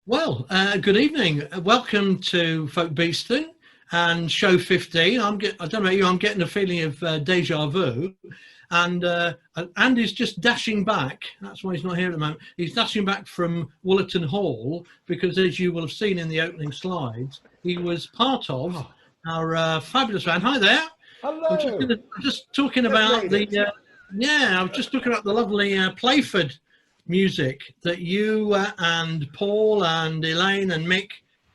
Good evening. Welcome to Folk Beeston and Show 15. I don't know about you, I'm getting a feeling of deja vu. And Andy's just dashing back. That's why he's not here at the moment. He's dashing back from Woollerton Hall because, as you will have seen in the opening slides, he was part of our fabulous band. Hi there. Hello. I'm just talking about I was just talking about the lovely Playford music that you and Paul and Elaine and Mick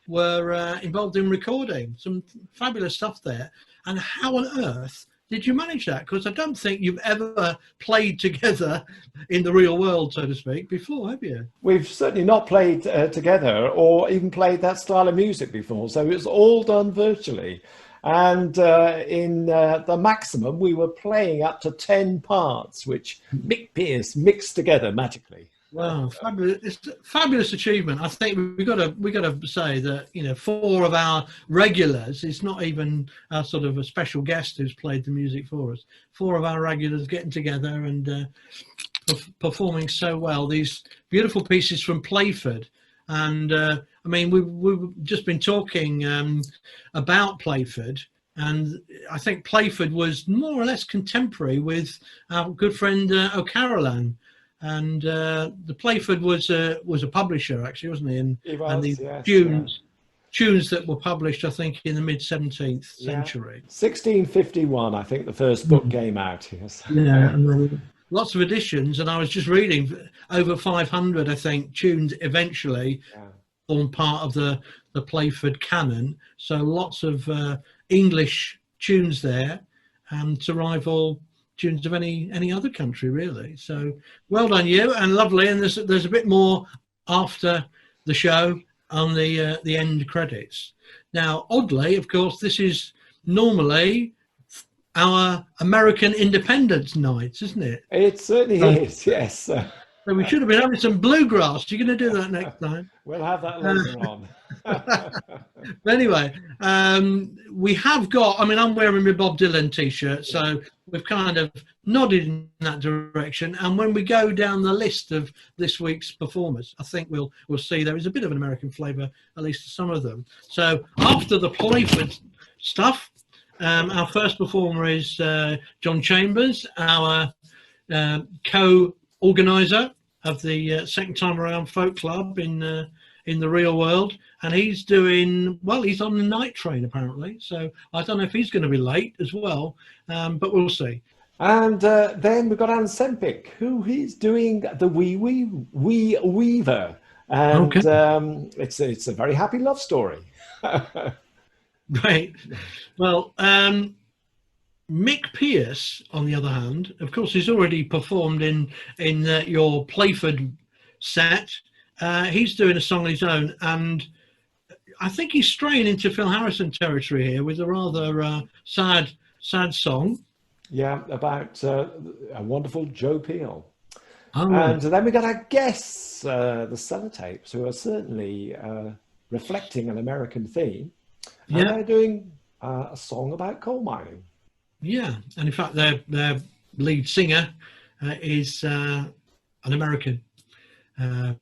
were involved in recording. Some fabulous stuff there. And how on earth did you manage that? Because I don't think you've ever played together in the real world, so to speak, before, have you? We've certainly not played together or even played that style of music before. So it's all done virtually. And in the maximum, we were playing up to 10 parts, which Mick Pierce mixed together magically. Wow, fabulous! It's a fabulous achievement. I think we got to say that, you know, four of our regulars. It's not even a sort of a special guest who's played the music for us. Four of our regulars getting together and performing so well. These beautiful pieces from Playford, and I mean we've just been talking about Playford. And I think Playford was more or less contemporary with our good friend O'Carolan. And the Playford was a publisher, actually, wasn't he? And the yes, tunes that were published, I think, in the mid 17th century. 1651, I think the first book came out. Yes. Yeah, and lots of editions. And I was just reading over 500, I think, tunes eventually formed part of the Playford canon. So lots of English tunes there, to rival tunes of any other country, really. So well done you, and lovely. And there's a bit more after the show on the end credits. Now, oddly, of course, this is normally our American Independence night, isn't it? It certainly is, yes. So we should have been having some bluegrass. You're going to do that next time? We'll have that later on. But anyway, we have got, I mean, I'm wearing my Bob Dylan t-shirt, so we've kind of nodded in that direction. And when we go down the list of this week's performers, I think we'll see there is a bit of an American flavour, at least to some of them. So after the Playford stuff, our first performer is John Chambers, our co-organiser of the Second Time Around Folk Club in the real world, and he's doing well. He's on the night train apparently, so I don't know if he's going to be late as well, but we'll see. And then we've got Anne Sempic, who is doing the Wee Weaver, and it's a very happy love story. Right. Well, Mick Pierce, on the other hand, of course, he's already performed in your Playford set. He's doing a song on his own, and I think he's straying into Phil Harrison territory here with a rather sad song. Yeah, about a wonderful Joe Peel. Oh, right. And then we got our guests, the Cellotapes, who are certainly reflecting an American theme. And they're doing a song about coal mining. Yeah, and in fact, their lead singer is an American.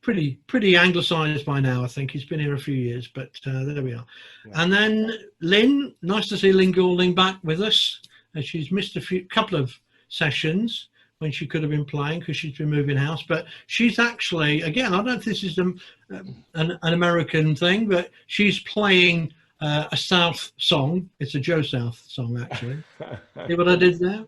Pretty anglicised by now, I think. He's been here a few years, but there we are. Yeah. And then Lynn, nice to see Lynn Goulding back with us. She's missed couple of sessions when she could have been playing because she's been moving house. But she's actually, again, I don't know if this is an American thing, but she's playing a South song. It's a Joe South song, actually. See what I did there?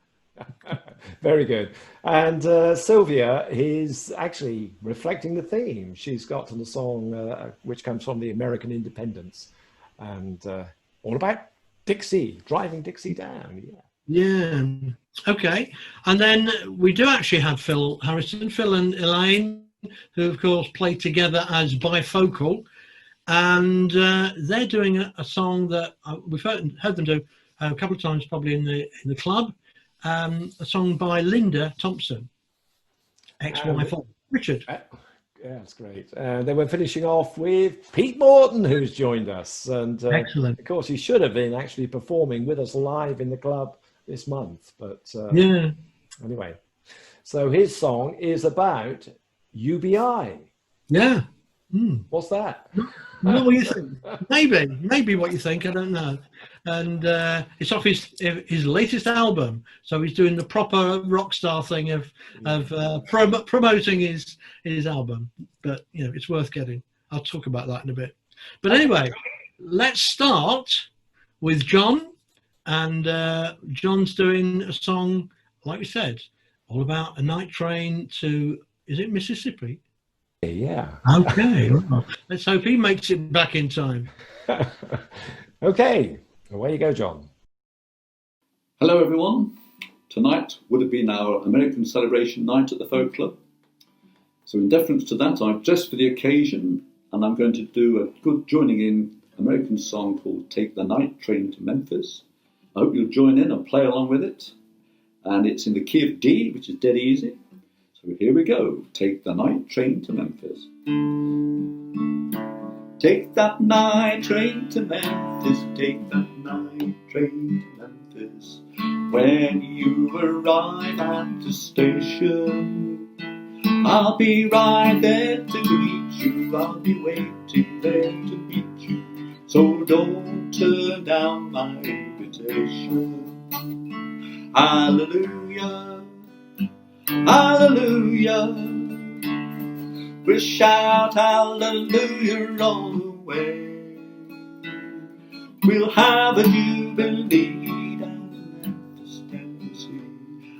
Very good. And Sylvia is actually reflecting the theme. She's got the song which comes from the American Independence, and all about Dixie, driving Dixie down. Yeah. Okay. And then we do actually have Phil Harrison, Phil and Elaine, who of course play together as bifocal, and they're doing a song that we've heard them do a couple of times, probably in the club. A song by Linda Thompson, ex-wife of Richard. Yeah, that's great. Then we're finishing off with Pete Morton, who's joined us. And excellent. Of course, he should have been actually performing with us live in the club this month. But anyway, so his song is about UBI. Yeah. What's that? Not what you think. Maybe what you think. I don't know. And it's off his latest album. So he's doing the proper rock star thing of promoting his album. But it's worth getting. I'll talk about that in a bit. But anyway, let's start with John. And John's doing a song, like we said, all about a night train to, is it Mississippi? Yeah. Okay. Well, let's hope he makes it back in time. Okay. Away you go, John. Hello, everyone. Tonight would have been our American celebration night at the Folk Club. So in deference to that, I've dressed for the occasion, and I'm going to do a good joining in American song called Take the Night Train to Memphis. I hope you'll join in and play along with it. And it's in the key of D, which is dead easy. So here we go. Take the night train to Memphis. Take that night train to Memphis. Take that night train to Memphis. When you arrive at the station, I'll be right there to greet you. I'll be waiting there to meet you. So don't turn down my invitation. Hallelujah, hallelujah. We'll shout hallelujah all the way. We'll have a jubilee down in Memphis, Tennessee,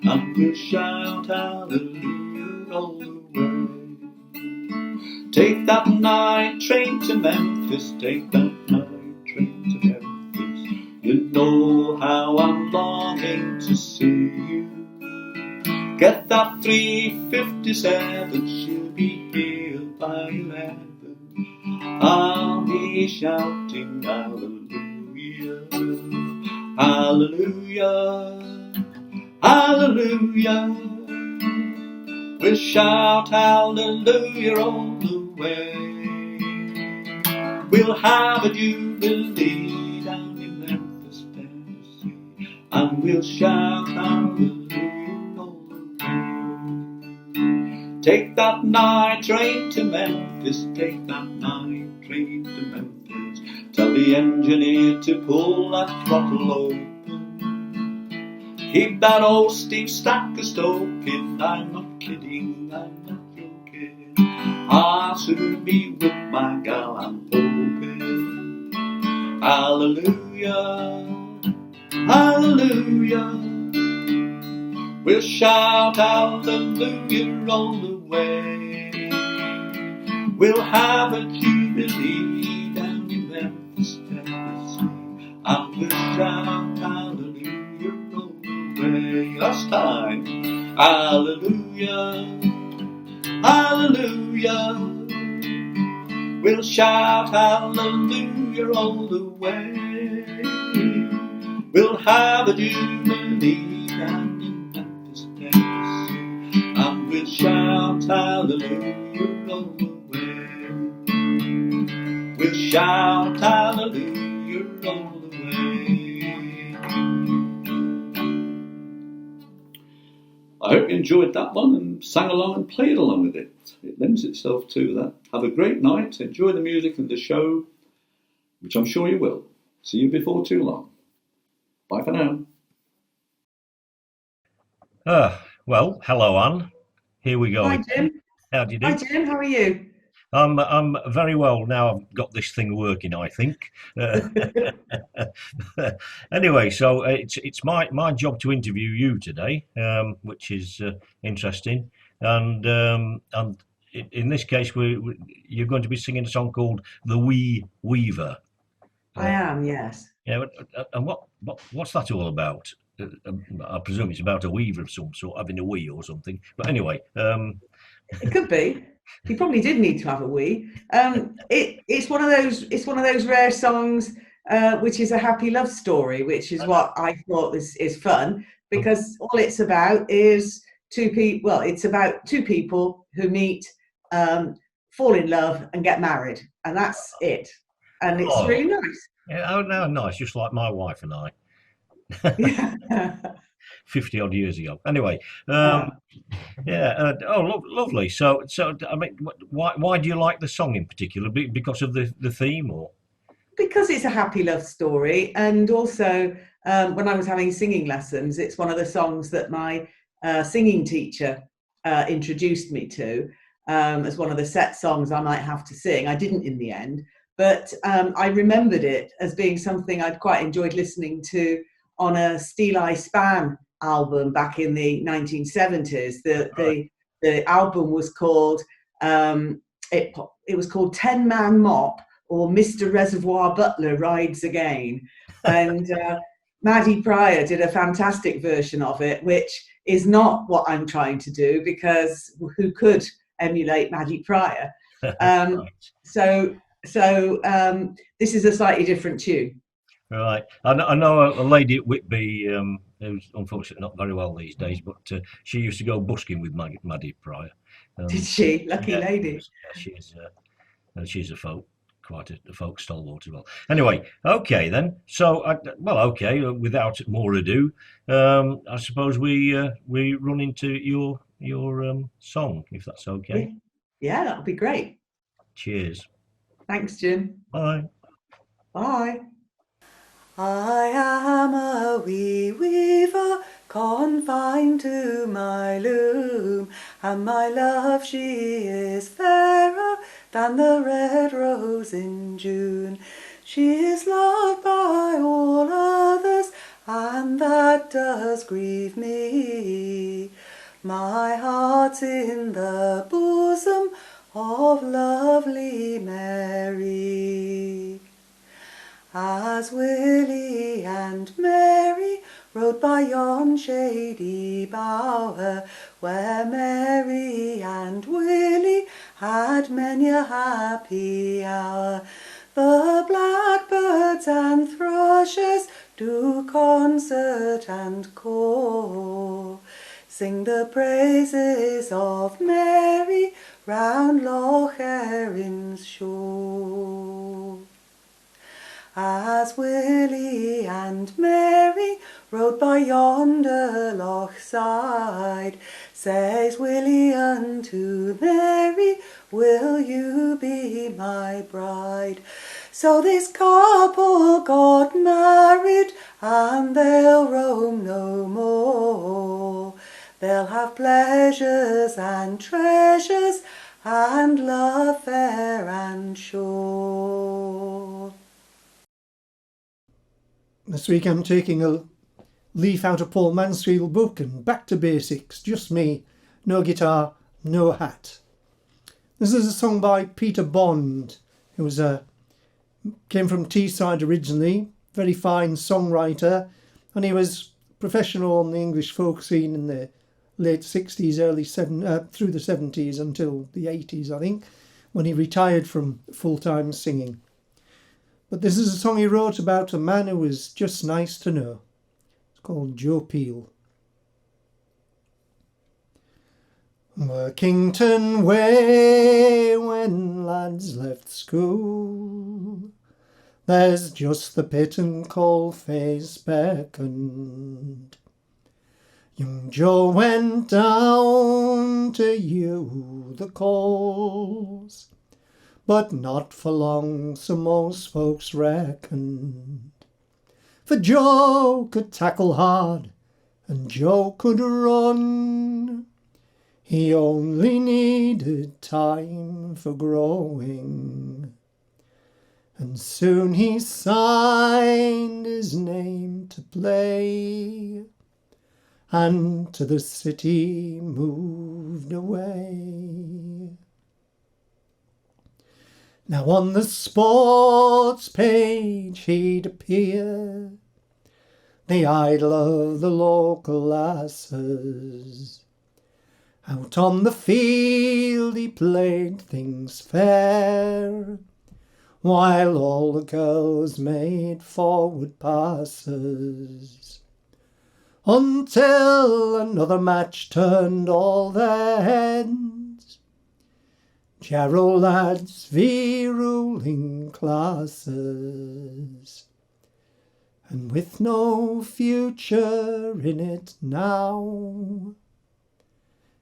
and we'll shout hallelujah all the way. Take that night train to Memphis, take that night train to Memphis. You know how I'm longing to see you. Get that 357, she'll be here by 11. I'll be shouting hallelujah, hallelujah, hallelujah. We'll shout hallelujah all the way. We'll have a jubilee down in Memphis, Tennessee, and we'll shout hallelujah all the way. Take that night train to Memphis, take that night train to Memphis. Tell the engineer to pull that throttle open. Keep that old steam stacker stoking. I'm not kidding, I'm not joking. I'll soon be with my gal, I'm hoping. Hallelujah, hallelujah. We'll shout hallelujah all the way. We'll have a jubilee down in Memphis, Tennessee, and we'll shout hallelujah all the way. Last time, hallelujah, hallelujah. We'll shout hallelujah all the way. We'll have a jubilee down in Memphis, Tennessee, and we'll shout hallelujah all the way. We'll shout hallelujah all the way. I hope you enjoyed that one and sang along and played along with it. It lends itself to that. Have a great night, enjoy the music and the show, which I'm sure you will. See you before too long. Bye for now. Well, hello, Anne. Here we go. Hi, Jim. How do you do? Hi, Jim. How are you? I'm very well now. I've got this thing working, I think. Anyway, so it's my job to interview you today, which is interesting. And in this case, you're going to be singing a song called "The Wee Weaver." I am, yes. Yeah, and what's that all about? I presume it's about a weaver of some sort, having a wee or something. But anyway, It could be. He probably did need to have a wee. It's one of those rare songs which is a happy love story, which is what I thought is fun, because all it's about is two people. Well, it's about two people who meet, fall in love, and get married, and that's it. And it's really nice. Yeah, oh, no, nice, just like my wife and I. Yeah. 50 odd years ago. Anyway, Yeah. lovely. So I mean, why do you like the song in particular? Because of the theme, or? Because it's a happy love story, and also when I was having singing lessons, it's one of the songs that my singing teacher introduced me to as one of the set songs I might have to sing. I didn't in the end, but I remembered it as being something I'd quite enjoyed listening to on a Steel Eye Span album back in the 1970s. The album was called it was called 10 Man Mop, or Mr. Reservoir Butler Rides Again. And Maddie Pryor did a fantastic version of it, which is not what I'm trying to do, because who could emulate Maddie Pryor? So this is a slightly different tune. Right. I know a lady at Whitby who's unfortunately not very well these days, but she used to go busking with Maddie Pryor. Did she? Lucky lady. Yeah, she's a folk. Quite a folk stalwart as well. Anyway, okay then. So, without more ado, I suppose we run into your song, if that's okay. Yeah, that'll be great. Cheers. Thanks, Jim. Bye. Bye. I am a wee weaver, confined to my loom, and my love, she is fairer than the red rose in June. She is loved by all others, and that does grieve me. My heart's in the bosom of lovely Mary. As Willie and Mary rode by yon shady bower, where Mary and Willie had many a happy hour, the blackbirds and thrushes do concert and call, sing the praises of Mary round Loch Erin's shore. As Willie and Mary rode by yonder loch side, says Willie unto Mary, will you be my bride? So this couple got married, and they'll roam no more. They'll have pleasures and treasures, and love fair and sure. This week I'm taking a leaf out of Paul Mansfield's book and back to basics, just me, no guitar, no hat. This is a song by Peter Bond, who was came from Teesside originally, very fine songwriter, and he was professional on the English folk scene in the late 60s, through the 70s until the 80s, I think, when he retired from full-time singing. But this is a song he wrote about a man who was just nice to know. It's called Joe Peel. Workington Way, when lads left school, there's just the pit and coal face beckoned. Young Joe went down to hew the coals, but not for long, so most folks reckoned. For Joe could tackle hard, and Joe could run. He only needed time for growing, and soon he signed his name to play, and to the city moved away. Now on the sports page he'd appear, the idol of the local lasses. Out on the field he played things fair, while all the girls made forward passes, until another match turned all their heads. Jarrow lads v ruling classes, and with no future in it now.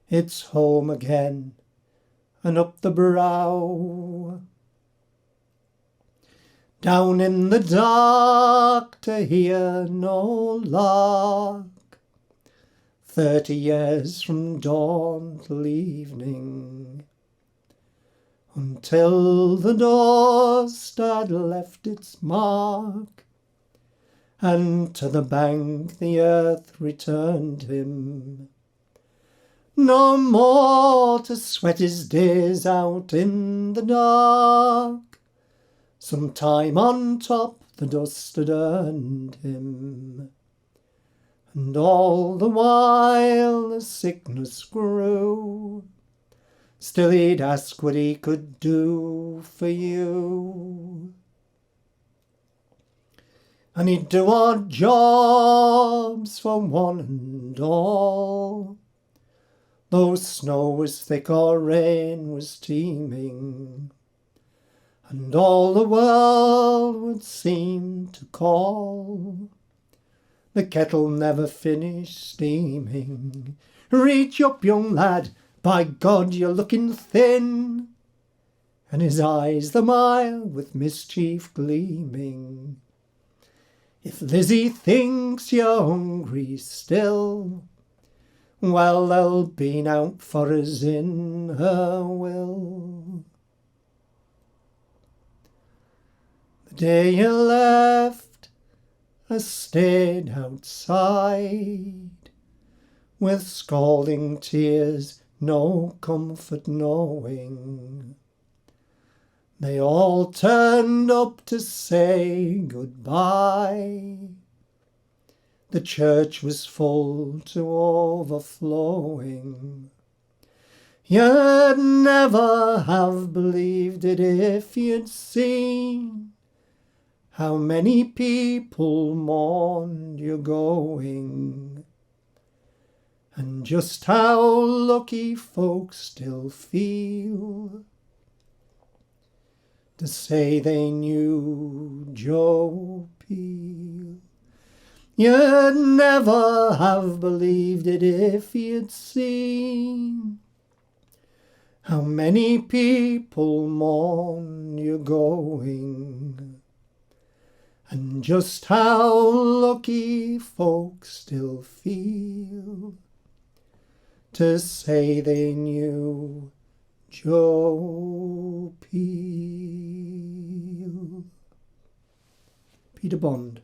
It's home again and up the brow. Down in the dark to hear no lark, 30 years from dawn till evening, until the dust had left its mark, and to the bank the earth returned him. No more to sweat his days out in the dark. Some time on top the dust had earned him, and all the while the sickness grew. Still he'd ask what he could do for you. And he'd do odd jobs for one and all, though snow was thick or rain was teeming, and all the world would seem to call. The kettle never finished steaming. Reach up, young lad, by God you're looking thin. And his eyes the mile with mischief gleaming. If Lizzie thinks you're hungry still, well, there'll be naught for us in her will. The day you left, I stayed outside, with scalding tears, no comfort knowing. They all turned up to say goodbye. The church was full to overflowing. You'd never have believed it if you'd seen how many people mourned you going, and just how lucky folks still feel to say they knew Joe Peel. You'd never have believed it if you'd seen how many people mourn you going, and just how lucky folks still feel to say they knew Joe Peel. Peter Bond.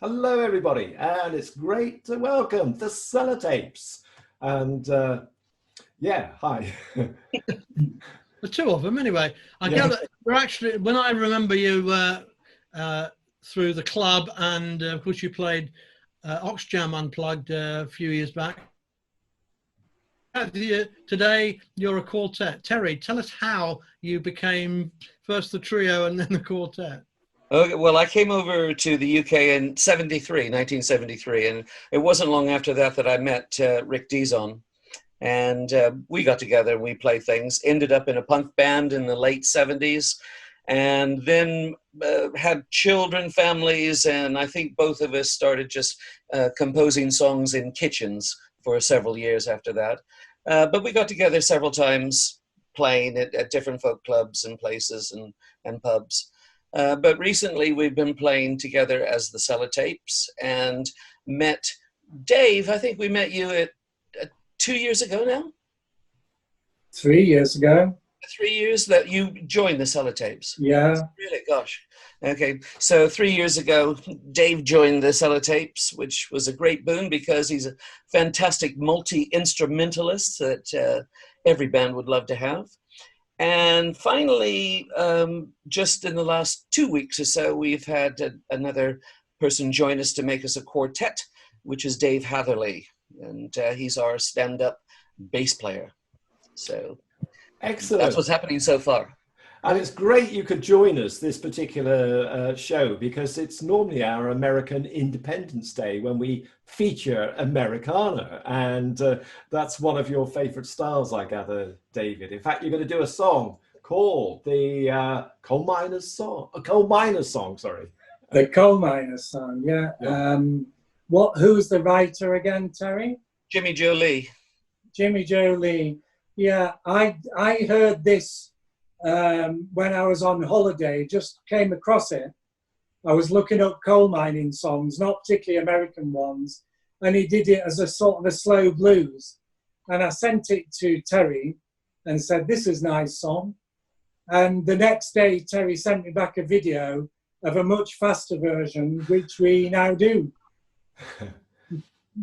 Hello, everybody, and it's great to welcome the Cellotapes. And yeah, hi. The two of them, anyway. I gather we're actually, when I remember you through the club, and of course you played Oxjam Unplugged a few years back. Today you're a quartet. Terry, tell us how you became first the trio and then the quartet. Okay, well, I came over to the UK in 1973, and it wasn't long after that that I met Rick Dizon, and we got together and we played things, ended up in a punk band in the late 70s, and then had children, families, and I think both of us started just composing songs in kitchens for several years after that. But we got together several times playing at different folk clubs and places and pubs. But recently we've been playing together as the Cellotapes and met Dave. I think we met you at 2 years ago now? 3 years ago. 3 years that you joined the Cellotapes? Yeah. Really? Gosh. Okay. So 3 years ago, Dave joined the Cellotapes, which was a great boon because he's a fantastic multi-instrumentalist that every band would love to have. And finally, just in the last 2 weeks or so, we've had another person join us to make us a quartet, which is Dave Hatherley. And he's our stand-up bass player. So excellent. That's what's happening so far. And it's great you could join us this particular show, because it's normally our American Independence Day when we feature Americana. And that's one of your favorite styles, I gather, David. In fact, you're going to do a song called the Coal Miners Song, sorry. The coal miner song, yeah. Who's the writer again, Terry? Jimmy Joe Lee. Jimmy Joe Lee. Yeah, I heard this when I was on holiday, just came across it. I was looking up coal mining songs, not particularly American ones, and he did it as a sort of a slow blues. And I sent it to Terry and said, this is a nice song. And the next day, Terry sent me back a video of a much faster version, which we now do.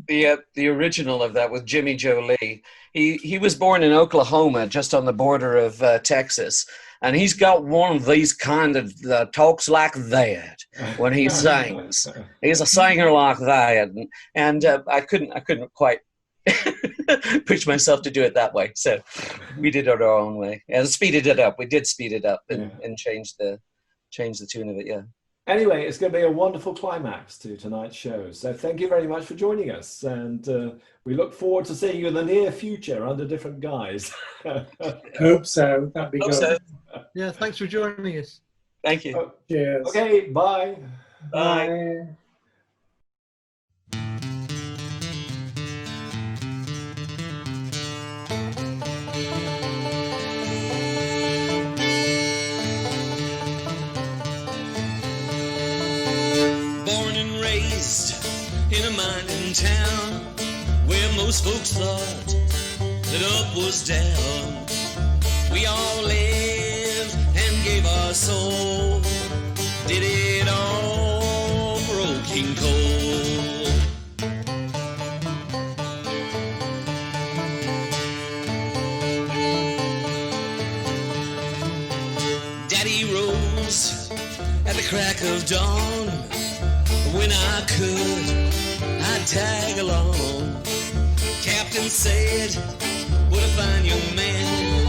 The original of that with Jimmy Joe Lee. He was born in Oklahoma, just on the border of Texas, and he's got one of these kind of talks like that when he sings. He's a singer like that, and I couldn't quite push myself to do it that way, so we did it our own way and speeded it up. We did speed it up and change the tune of it. Yeah. Anyway, it's going to be a wonderful climax to tonight's show. So thank you very much for joining us. And we look forward to seeing you in the near future under different guise. Hope so. That'd be good. So. Yeah, thanks for joining us. Thank you. Cheers. Okay, bye. Bye. In a mining town where most folks thought that up was down, we all lived and gave our soul, did it all for old King Cole. Daddy rose at the crack of dawn. When I could, I'd tag along. Captain said, what a fine young man.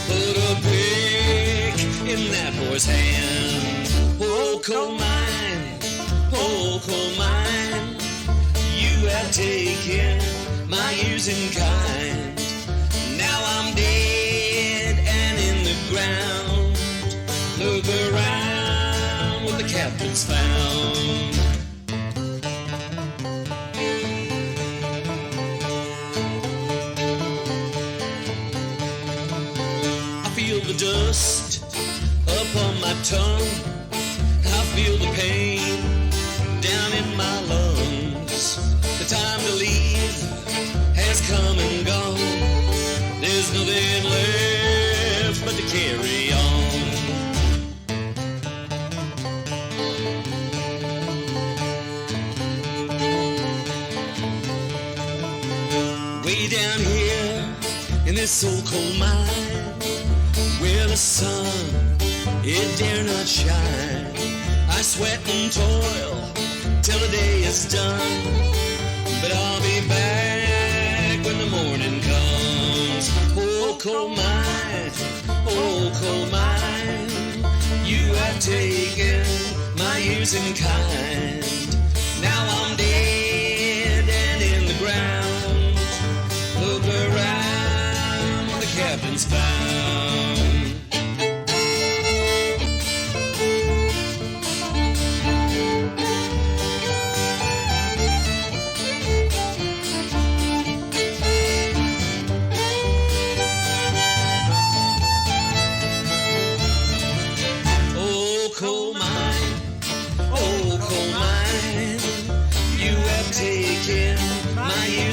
Put a pick in that boy's hand. Oh, coal mine, oh, coal mine, you have taken my years in kind. Now I'm dead and in the ground. Look around what the captain's found. The dust upon my tongue, I feel the pain down in my lungs. The time to leave has come and gone. There's nothing left but to carry on. Way down here in this old coal mine, where the sun, it dare not shine. I sweat and toil till the day is done, but I'll be back when the morning comes. Oh, coal mine, oh, coal mine, you have taken my years in kind. Now I'm dead and in the ground. Look around what the captain's found.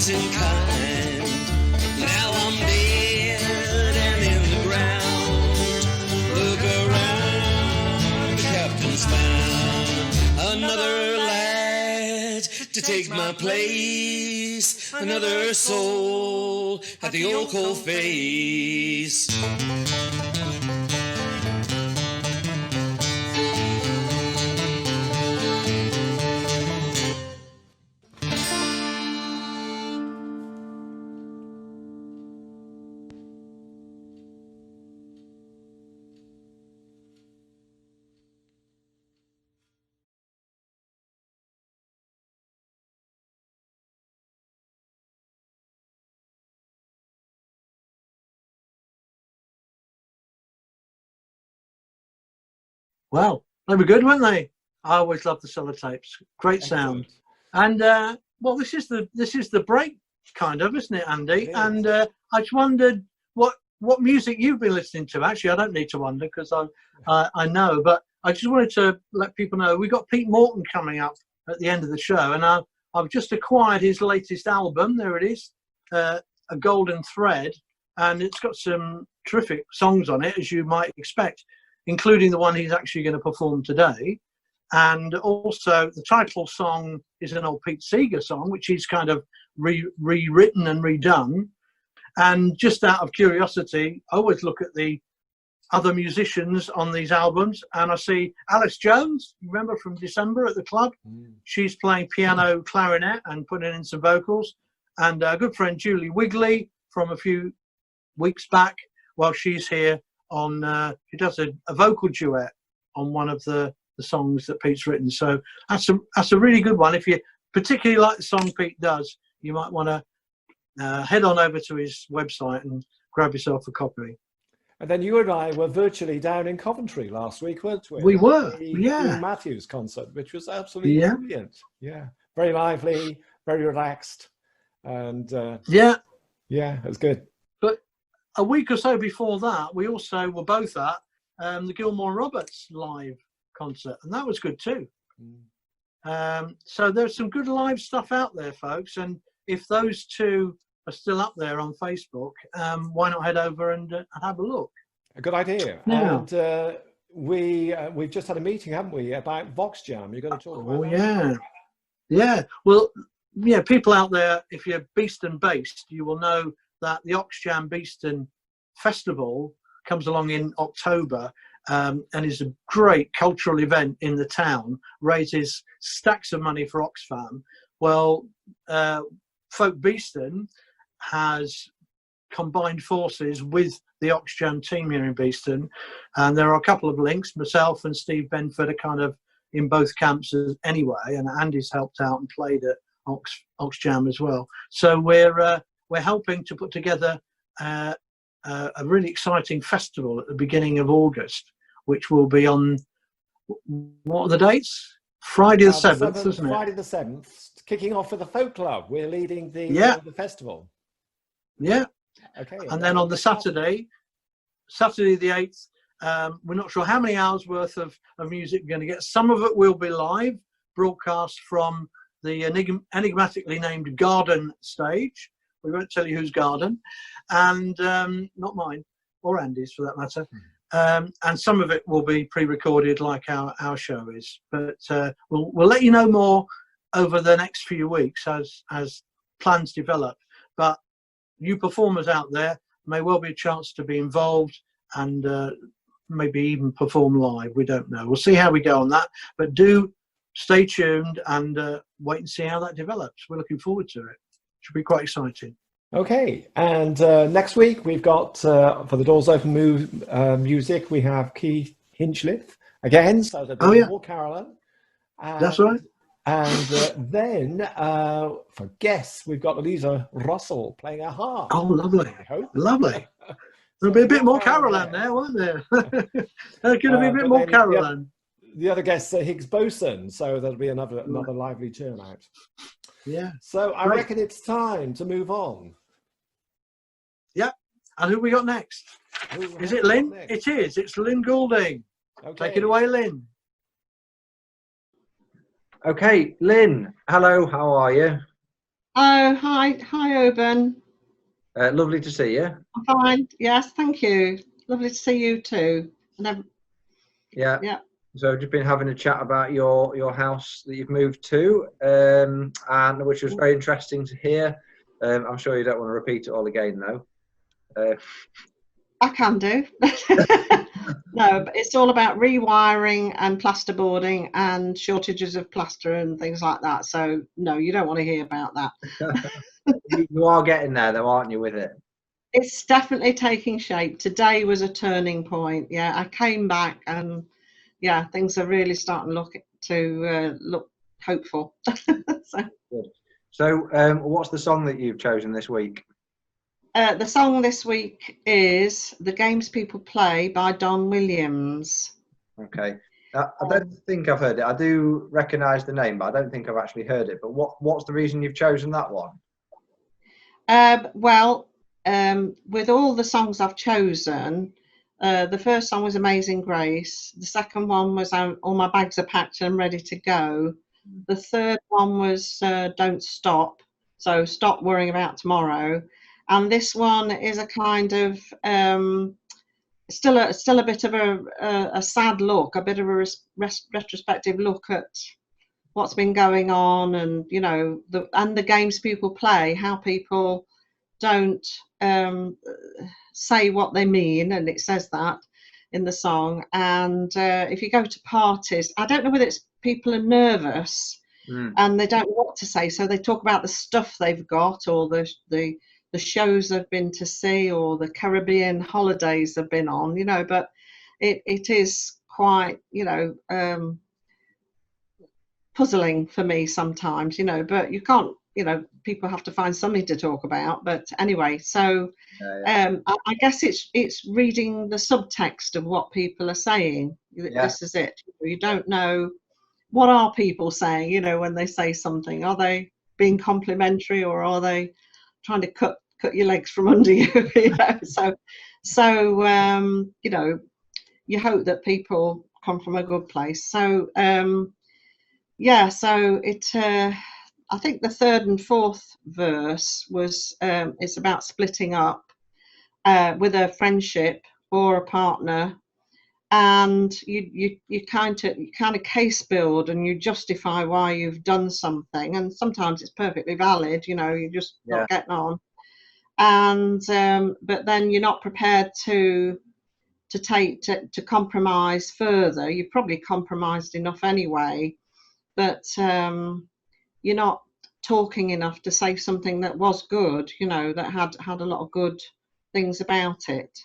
In kind. Now I'm dead and in the ground. Look around, the captain's found. Another lad to take my place, another soul at the old coal face. Well, they were good, weren't they? I always love the Cellotapes. Great sound. Excellent. And well, this is the break, kind of, isn't it, Andy? It is. And I just wondered what music you've been listening to. Actually, I don't need to wonder because I know, but I just wanted to let people know we've got Pete Morton coming up at the end of the show, and I've just acquired his latest album. There it is, A Golden Thread, and it's got some terrific songs on it, as you might expect, including the one he's actually going to perform today. And also the title song is an old Pete Seeger song, which he's kind of rewritten and redone. And just out of curiosity, I always look at the other musicians on these albums, and I see Alice Jones, you remember from December at the club? She's playing piano, clarinet, and putting in some vocals. And our good friend Julie Wigley from a few weeks back, well, she's here on, she does a vocal duet on one of the songs that Pete's written. So that's a really good one. If you particularly like the song Pete does, you might want to head on over to his website and grab yourself a copy. And then you and I were virtually down in Coventry last week, weren't we? We were, the yeah. Ian Matthews concert, which was absolutely brilliant. Yeah, very lively, very relaxed, and yeah, it was good. But a week or so before that, we also were both at the Gilmore Roberts live concert, and that was good too. So there's some good live stuff out there, folks, and if those two are still up there on Facebook, why not head over and have a look? A good idea. Yeah. And we've just had a meeting, haven't we, about Vox Jam? You're going to talk about that? Yeah. Well, yeah, people out there, if you're Beeston based, you will know that the Ox Jam Beeston Festival comes along in October, and is a great cultural event in the town, raises stacks of money for Oxfam. Well, Folk Beeston has combined forces with the Ox Jam team here in Beeston, and there are a couple of links. Myself and Steve Benford are kind of in both camps anyway, and Andy's helped out and played at Ox Jam as well. So we're helping to put together a really exciting festival at the beginning of August, which will be on, what are the dates? Friday the 7th, isn't it? Friday the 7th, kicking off with the Folk Club. We're leading the festival. Yeah. Okay. And then on the Saturday the 8th, we're not sure how many hours worth of music we're going to get. Some of it will be live, broadcast from the enigmatically named Garden stage. We won't tell you whose garden, and not mine or Andy's for that matter. And some of it will be pre-recorded like our show is. But we'll let you know more over the next few weeks as plans develop. But you performers out there may well be a chance to be involved and maybe even perform live. We don't know. We'll see how we go on that. But do stay tuned and wait and see how that develops. We're looking forward to it. Should be quite exciting. Okay, and next week we've got for the Doors Open music, we have Keith Hinchliffe again, so there'll be more Carolyn. That's right. And then for guests, we've got Eliza Russell playing a harp. Oh, lovely. Lovely. There'll be a bit more Carolyn there, won't there? There's going to be a bit more Carolyn. The other guests are Higgs Boson, so there'll be another lively turnout. Yeah. So I reckon it's time to move on. Yeah. And who we got next? Is it Lynn? It is. It's Lynn Goulding. Okay. Take it away, Lynn. Okay, Lynn. Hello. How are you? Oh, hi, Oban. Lovely to see you. I'm fine. Yes, thank you. Lovely to see you too. Yeah. So I've just been having a chat about your house that you've moved to, and which was very interesting to hear. I'm sure you don't want to repeat it all again, though. I can do. No, but it's all about rewiring and plasterboarding and shortages of plaster and things like that. So no, you don't want to hear about that. You are getting there, though, aren't you, with it? It's definitely taking shape. Today was a turning point. Yeah, I came back and yeah, things are really starting to look hopeful. Good. So what's the song that you've chosen this week? The song this week is The Games People Play by Don Williams. Okay. I don't think I've heard it. I do recognise the name, but I don't think I've actually heard it. But what's the reason you've chosen that one? Well, with all the songs I've chosen, the first song was Amazing Grace. The second one was All My Bags Are Packed and Ready to Go. The third one was Don't Stop. So stop worrying about tomorrow. And this one is a kind of still a bit of a sad look, a bit of a retrospective look at what's been going on, and the games people play, how people don't say what they mean, and it says that in the song. And if you go to parties, I don't know whether it's people are nervous and they don't know what to say, so they talk about the stuff they've got, or the shows they've been to see, or the Caribbean holidays they've been on, but it is quite, puzzling for me sometimes, but you can't, people have to find something to talk about. But anyway, so I guess it's reading the subtext of what people are saying. This is it. You don't know what are people saying, when they say something. Are they being complimentary, or are they trying to cut your legs from under you? So you hope that people come from a good place. So so it I think the third and fourth verse was it's about splitting up with a friendship or a partner, and you kind of case build, and you justify why you've done something, and sometimes it's perfectly valid, you're just not getting on, and but then you're not prepared to compromise further. You've probably compromised enough anyway, but you're not talking enough to say something that was good, that had a lot of good things about it.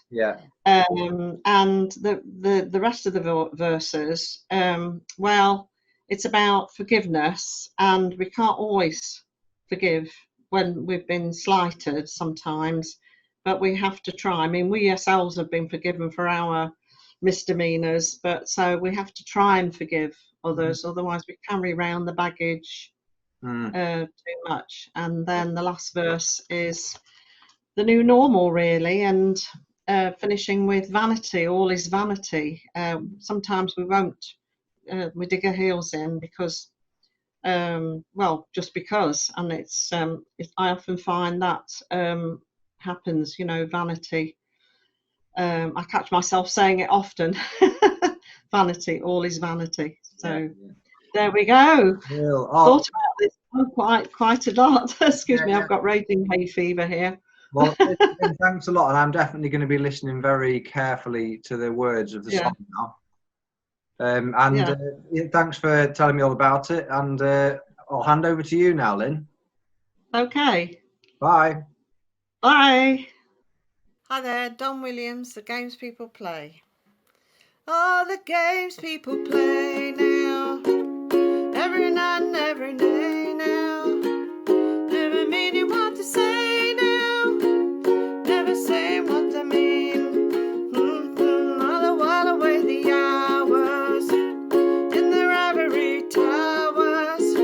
And the rest of the verses, well, it's about forgiveness, and we can't always forgive when we've been slighted sometimes, but we have to try. I mean, we ourselves have been forgiven for our misdemeanors, but so we have to try and forgive others, otherwise we carry around the baggage too much. And then the last verse is the new normal, really, and finishing with vanity. All is vanity. Sometimes we won't, we dig our heels in because, just because, and it's I often find that happens, vanity. I catch myself saying it often. Vanity, all is vanity. So there we go. Thought about this quite a lot. Excuse me, I've got raging hay fever here. Well, thanks a lot, and I'm definitely going to be listening very carefully to the words of the song now. Thanks for telling me all about it, and I'll hand over to you now, Lynn. Okay. Bye. Bye. Hi there, Don Williams, the games people play. Oh, the games people play now, every night and every day now, never meaning what to say now, never saying what they mean. All the while away the hours in their ivory towers,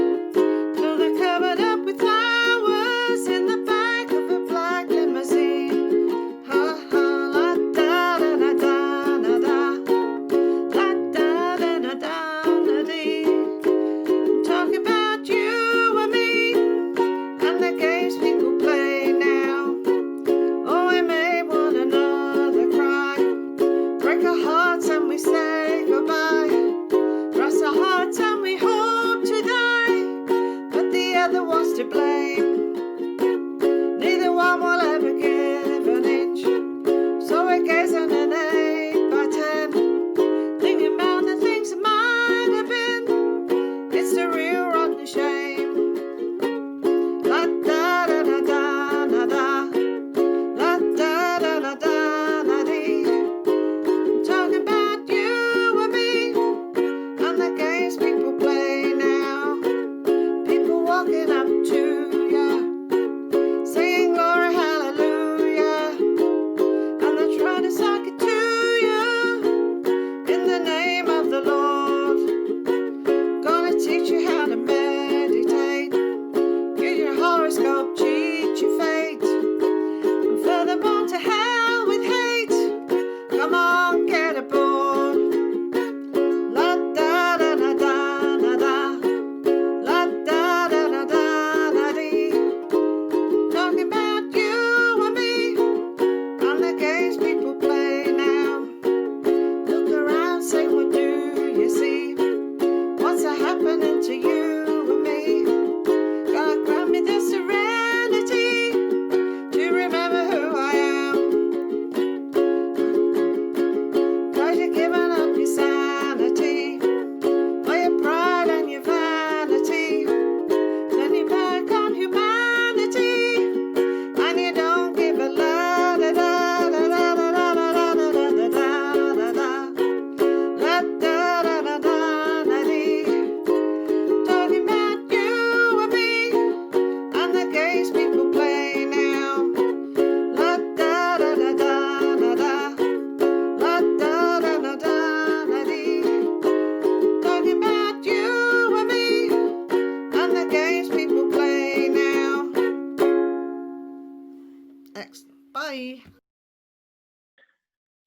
till they're covered up with flowers in the back of a black limousine. Talking about you.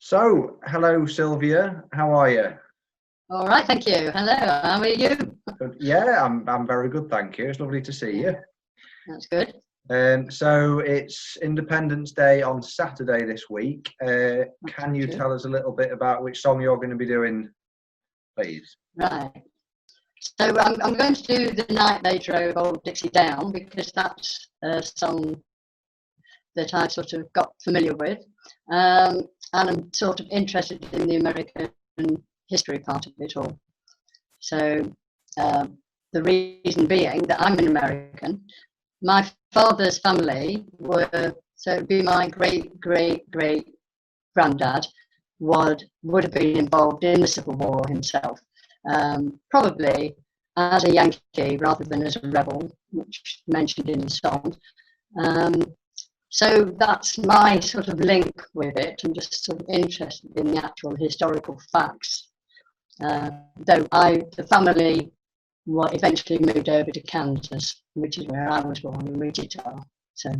So, hello, Sylvia. How are you? All right, thank you. Hello, how are you? Good. Yeah, I'm very good, thank you. It's lovely to see you. That's good. So it's Independence Day on Saturday this week. Can you tell us a little bit about which song you're going to be doing, please? Right. So I'm going to do The Night They Drove Old Dixie Down, because that's a song that I've sort of got familiar with. And I'm sort of interested in the American history part of it all. So the reason being that I'm an American. My father's family were, so it'd be my great granddad would have been involved in the Civil War himself, probably as a Yankee rather than as a rebel, which mentioned in the song. So that's my sort of link with it. I'm just sort of interested in the actual historical facts. Though the family eventually moved over to Kansas, which is where I was born in Wichita. So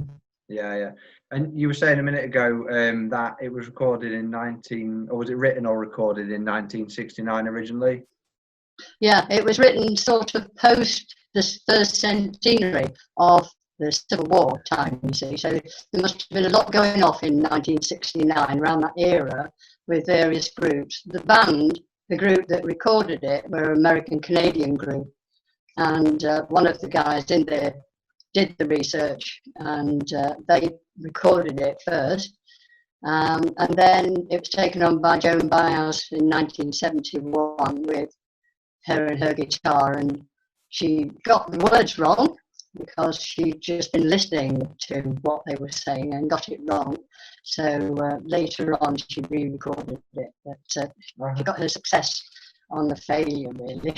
yeah. And you were saying a minute ago that it was recorded in or was it written or recorded in 1969 originally? Yeah, it was written sort of post the first centenary of the Civil War time, you see. So there must have been a lot going off in 1969 around that era with various groups. The group that recorded it were an American-Canadian group, and one of the guys in there did the research, and they recorded it first, and then it was taken on by Joan Baez in 1971 with her and her guitar, and she got the words wrong because she'd just been listening to what they were saying and got it wrong. So later on, she re-recorded it, but she got her success on the failure, really.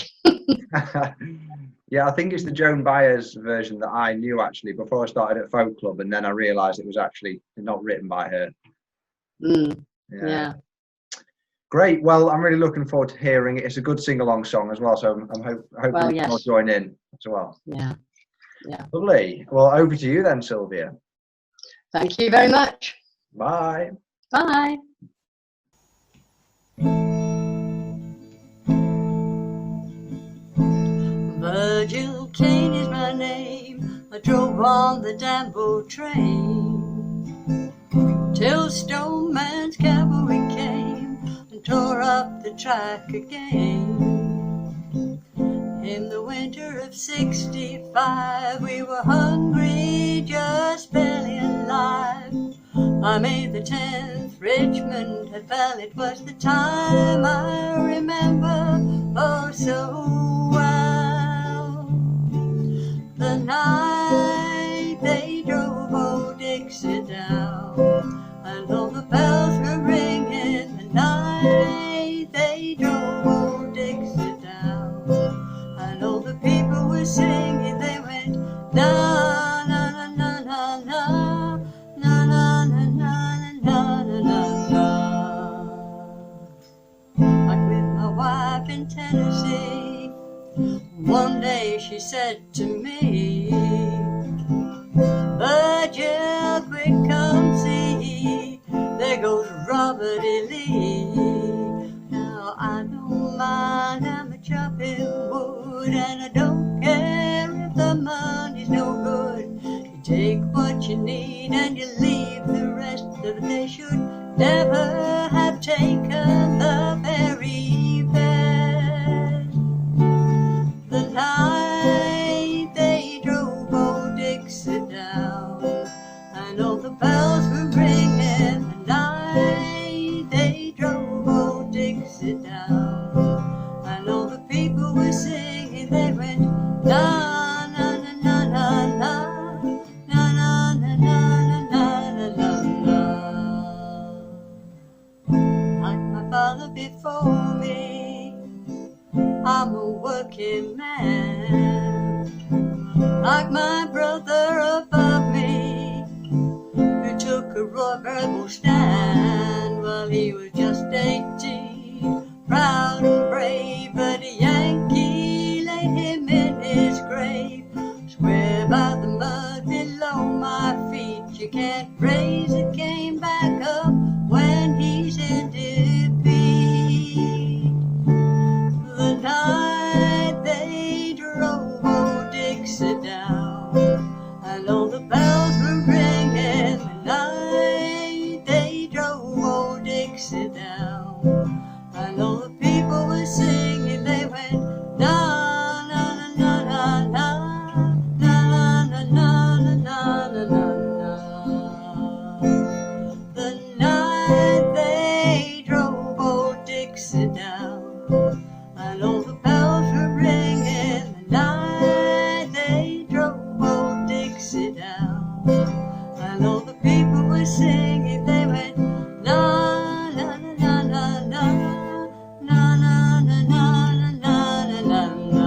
Yeah, I think it's the Joan Baez version that I knew actually before I started at Folk Club, and then I realised it was actually not written by her. Yeah. Great. Well, I'm really looking forward to hearing it. It's a good sing-along song as well, so I'm hoping you'll join in as well. Yeah. Lovely. Well, over to you then, Sylvia. Thank you very much. Bye. Bye. Virgil Kane is my name. I drove on the Danville train till Stoneman's cavalry came and tore up the track again. In the winter of '65, we were hungry, just barely alive. By May the 10th, Richmond had fell. It was the time I remember oh so well. The night they drove old Dixie down, and all the bells were ringing. The night they drove old Dixie down, and all the people were singing. They went na na na na na na na na na na na na na. I'm with my wife in Tennessee. One day she said to me, Virgil, quick come see, there goes Robert E. Lee. Now I don't mind, I'm a chopping wood, and I don't care if the money's no good. You take what you need and you leave the rest of it. They should never have taken the very best. The night they drove old Dixie down, and all the bells were ringing. The night they drove old Dixie down, and all the people were singing. They went na na na na na na na na na na na na na. Like my father before me, I'm a working man. Like my brother above me, who took a rebel stand. Well, he was just 18, proud and brave, but a Yankee laid him in his grave. Swear by the mud below my feet, you can't raise a cane back up when he's in And all the people were singing, they went na na na na na na na na na na na na na. The night they drove old Dixie down, and all the bells were ringing. The night they drove old Dixie down, and all the people were singing, they went na na na na na na na na na na na na na.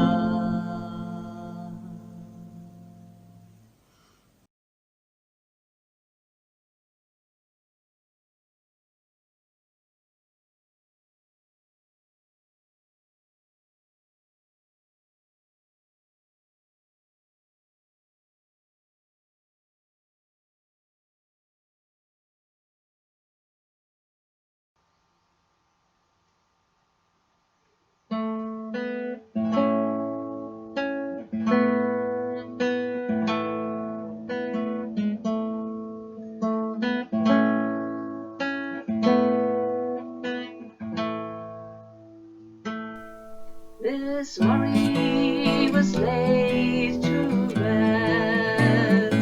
Miss Murray was laid to rest.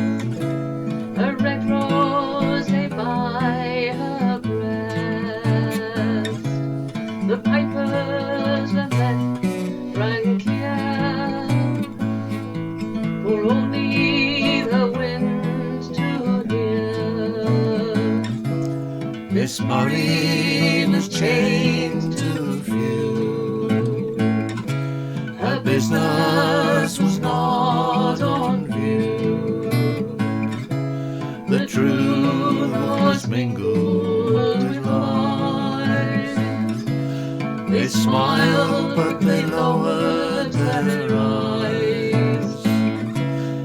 A red rose lay by her breast. The pipers lament rang clear, for only the wind to hear. Miss Murray was chained to few. Her business was not on view. The truth was mingled with lies. They smiled, but they lowered their eyes.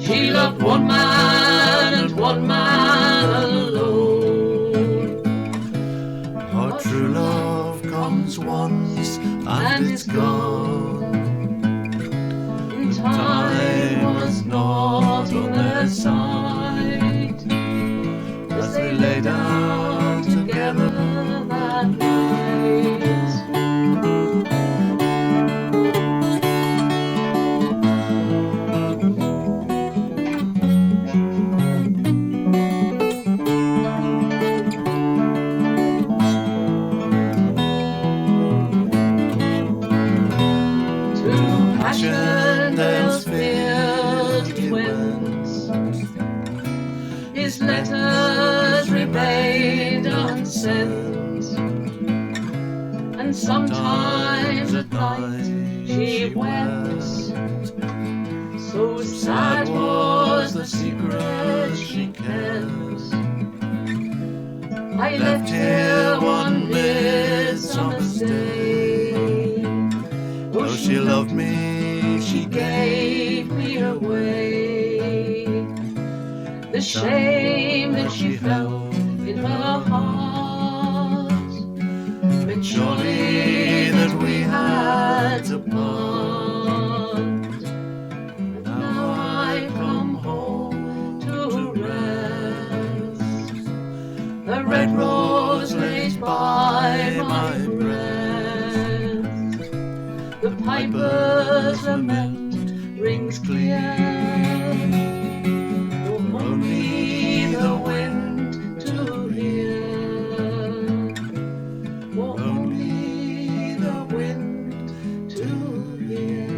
She loved one man and one man alone. Our true love comes once and it's gone. Time was not on their side as they lay down together that night. To Passchendaele's field he went. His letters remained unsent, and sometimes at night she wept. So sad was the secret she kept. I left here one midsummer's day. Though she loved me, she gave me away. The shame that she felt in her heart meant surely that we had to part. And now I come home to rest. The red rose lays by my breast. The piper's lament rings clear. For only the wind to hear. For only the wind to hear.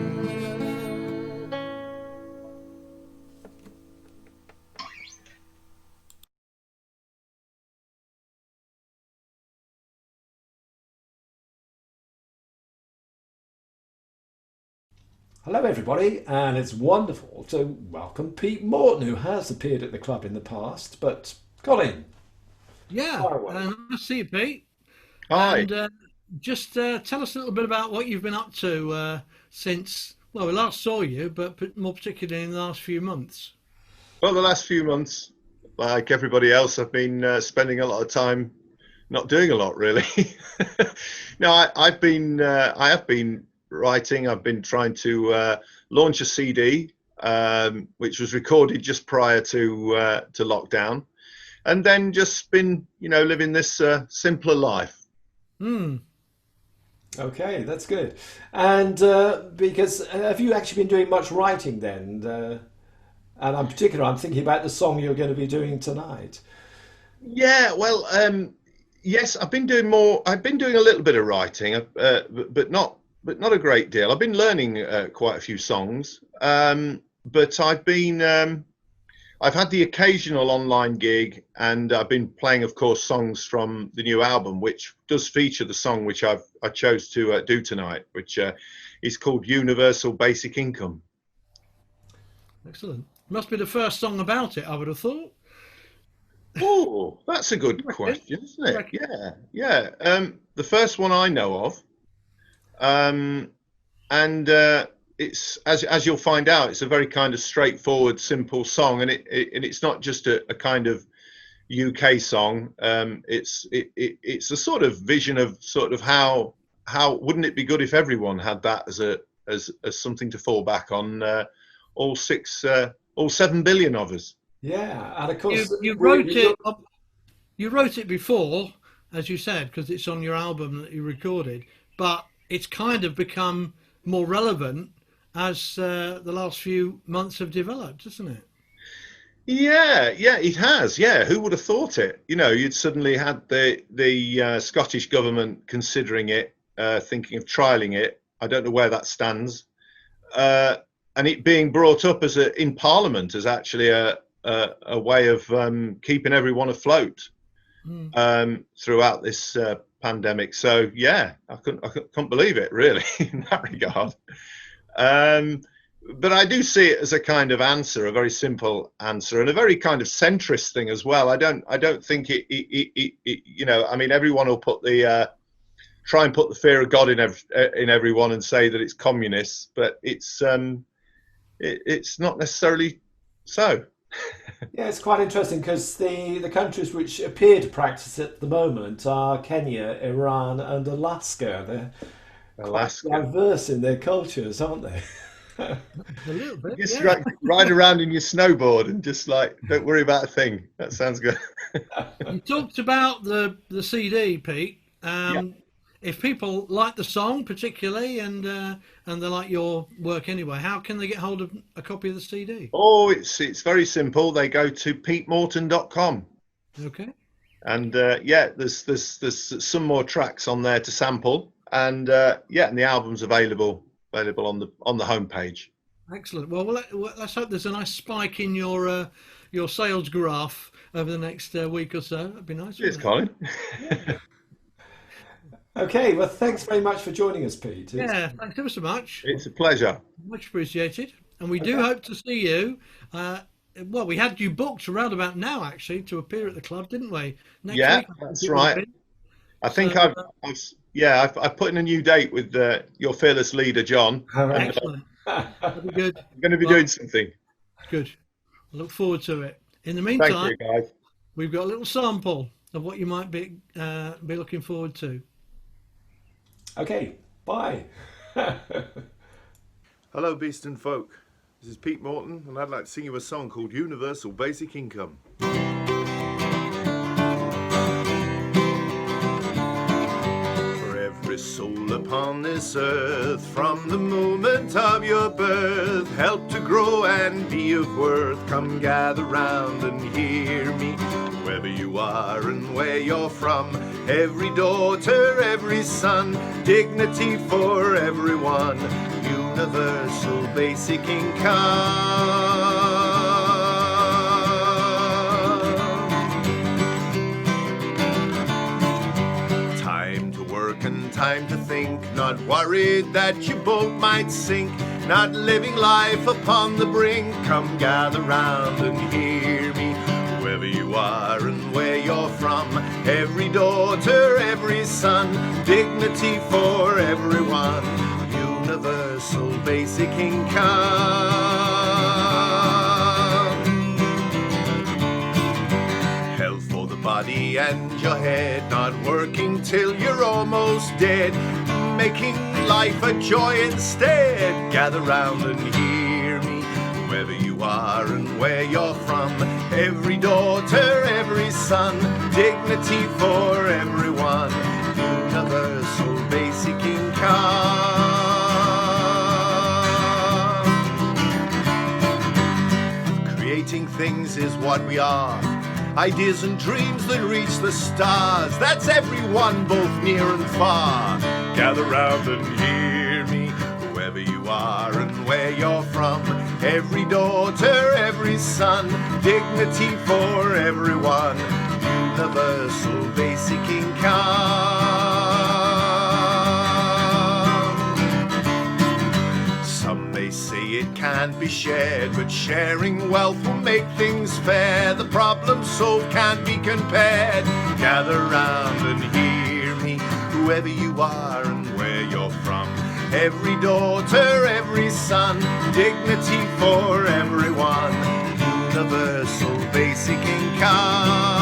Hello everybody, and it's wonderful to welcome Pete Morton, who has appeared at the club in the past. But Colin, Yeah, nice to see you, Pete. Hi. And just tell us a little bit about what you've been up to since, well, we last saw you, but more particularly in the last few months. Well, the last few months, like everybody else, I've been spending a lot of time not doing a lot, really. No, I have been writing. I've been trying to launch a CD, which was recorded just prior to lockdown, and then just been, living this simpler life. Okay, that's good. And because have you actually been doing much writing then? And in particular, I'm thinking about the song you're going to be doing tonight. Yeah, well, yes, I've been doing more. I've been doing a little bit of writing, but not a great deal. I've been learning quite a few songs, but I've had the occasional online gig, and I've been playing, of course, songs from the new album, which does feature the song which I chose to do tonight, which is called Universal Basic Income. Excellent. Must be the first song about it, I would have thought. Oh, that's a good question, isn't it? Yeah. The first one I know of, and it's as you'll find out, it's a very kind of straightforward, simple song, and it's not just a kind of UK song. It's a sort of vision of sort of how wouldn't it be good if everyone had that as something to fall back on, all 7 billion of us. Yeah, and of course you wrote it. You wrote it before, as you said, because it's on your album that you recorded. But it's kind of become more relevant as the last few months have developed, isn't it? Yeah, it has. Yeah, who would have thought it? You know, you'd suddenly had the Scottish government considering it, thinking of trialling it. I don't know where that stands, and it being brought up in Parliament as actually a way of keeping everyone afloat throughout this pandemic. So yeah, I couldn't believe it really in that regard. But I do see it as a kind of answer, a very simple answer, and a very kind of centrist thing as well. I don't think it you know, I mean, everyone will try and put the fear of God in everyone and say that it's communist, but it's not necessarily so. Yeah, it's quite interesting because the countries which appear to practice it at the moment are Kenya, Iran, and Alaska. They're quite diverse in their cultures, aren't they? A little bit. Just ride around in your snowboard and just like don't worry about a thing. That sounds good. You talked about the CD, Pete. If people like the song particularly and they like your work anyway, how can they get hold of a copy of the CD? Oh, it's very simple. They go to petemorton.com. Okay. And there's some more tracks on there to sample, and and the album's available on the homepage. Excellent. Well, let's hope there's a nice spike in your sales graph over the next week or so. That'd be nice. Cheers, Colin. Okay, well, thanks very much for joining us, Pete. Yeah, thanks ever so much. It's a pleasure. Much appreciated. And we do hope to see you. Well, we had you booked around about now, actually, to appear at the club, didn't we? Next week, that's right. I think I've put in a new date with your fearless leader, John. Excellent. That'll be good. I'm going to be doing something. Good. I look forward to it. In the meantime, thank you, guys. We've got a little sample of what you might be looking forward to. Okay, bye. Hello, Beeston folk. This is Pete Morton, and I'd like to sing you a song called Universal Basic Income. For every soul upon this earth, from the moment of your birth, help to grow and be of worth, come gather round and hear me. Wherever you are and where you're from, every daughter, every son, dignity for everyone, universal basic income. Time to work and time to think, not worried that your boat might sink, not living life upon the brink, come gather round and hear me. Wherever you are and where you're from, every daughter, every son, dignity for everyone, universal basic income. Health for the body and your head, not working till you're almost dead, making life a joy instead, gather round and hear me. Wherever you are and where you're from, every daughter, every son, dignity for everyone, universal universal basic income. Creating things is what we are. Ideas and dreams that reach the stars. That's everyone, both near and far. Gather round and hear me, whoever you are and where you're from. Every daughter, every son, dignity for everyone. Universal basic income. Some may say it can't be shared, but sharing wealth will make things fair. The problems solved can't be compared. Gather round and hear me, whoever you are and where you're from. Every daughter, every son, dignity for everyone. Universal basic income.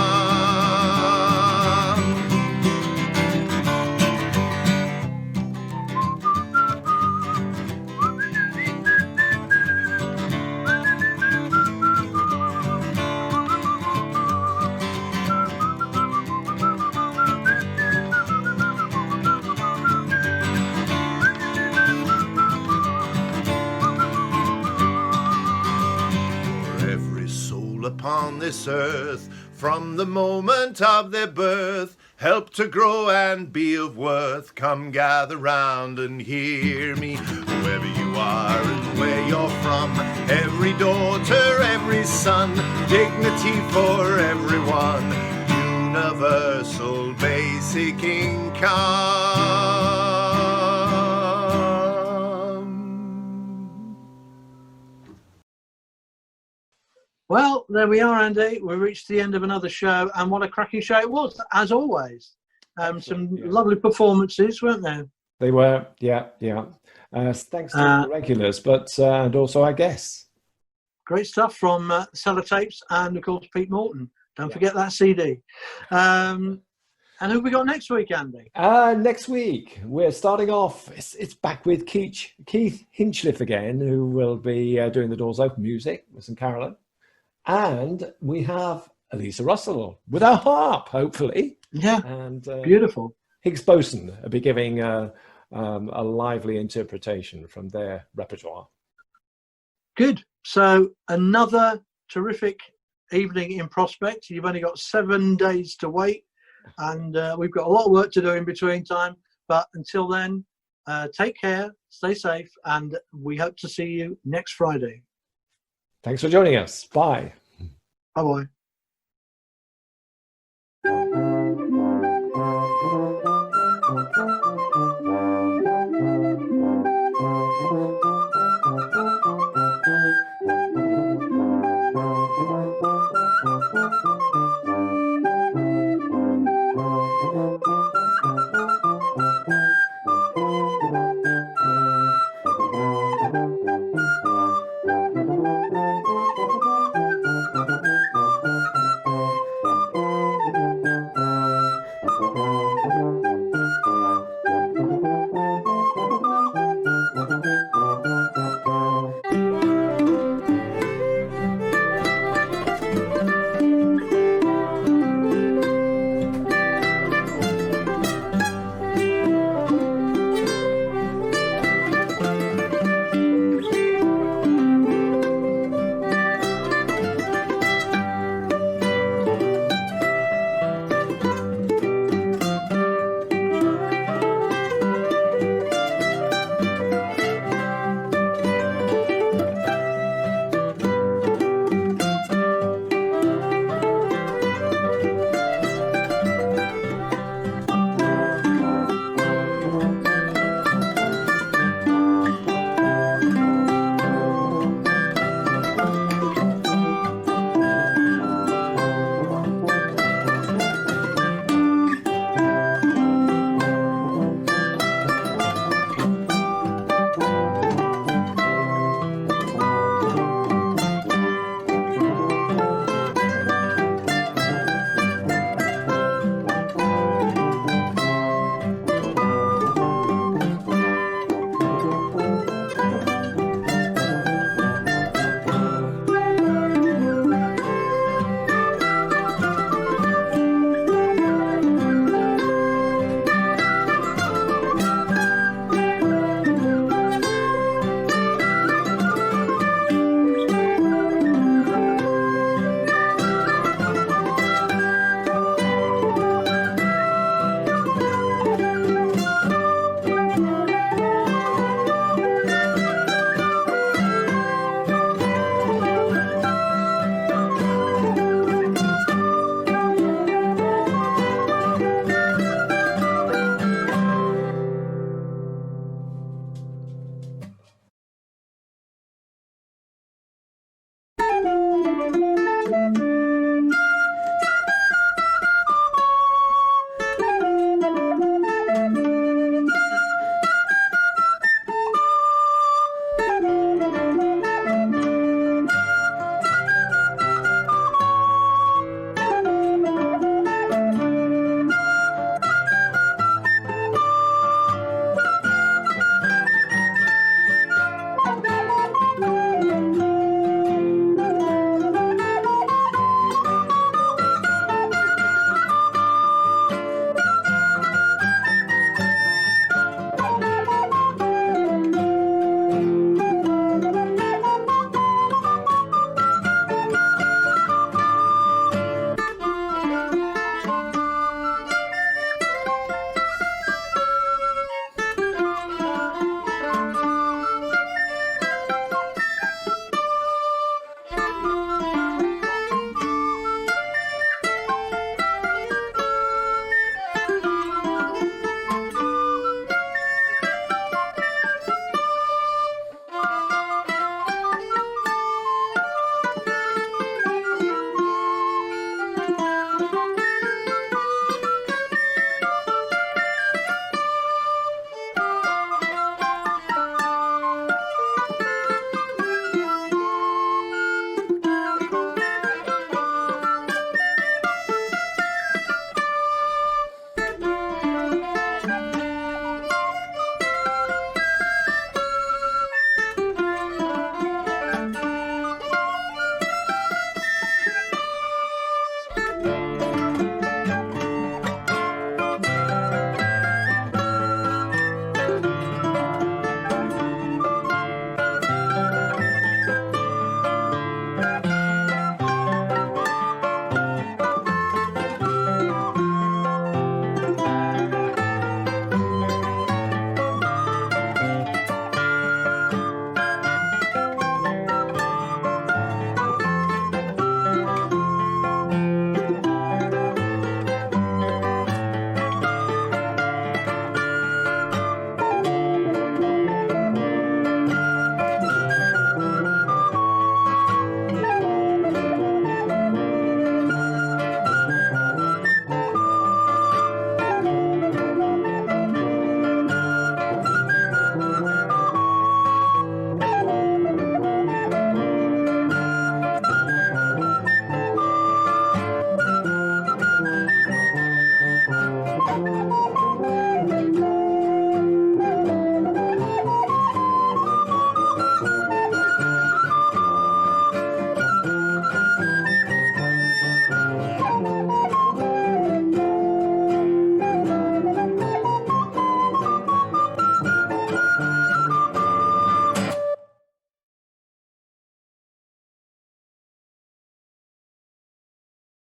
Upon this earth, from the moment of their birth, help to grow and be of worth. Come gather round and hear me, whoever you are and where you're from. Every daughter, every son, dignity for everyone. Universal basic income. Well, there we are, Andy. We've reached the end of another show, and what a cracking show it was, as always. Some lovely performances, weren't there? They were, yeah. Thanks to the regulars, but and also our guests. Great stuff from Cellotapes and, of course, Pete Morton. Don't forget that CD. And who have we got next week, Andy? Next week, we're starting off, it's back with Keith Hinchliffe again, who will be doing the Doors Open music with St. Carolyn. And we have Elisa Russell with our harp, hopefully. Yeah, and beautiful. Higgs Boson will be giving a lively interpretation from their repertoire. Good. So another terrific evening in prospect. You've only got 7 days to wait, and we've got a lot of work to do in between time. But until then, take care, stay safe, and we hope to see you next Friday. Thanks for joining us. Bye. Bye-bye.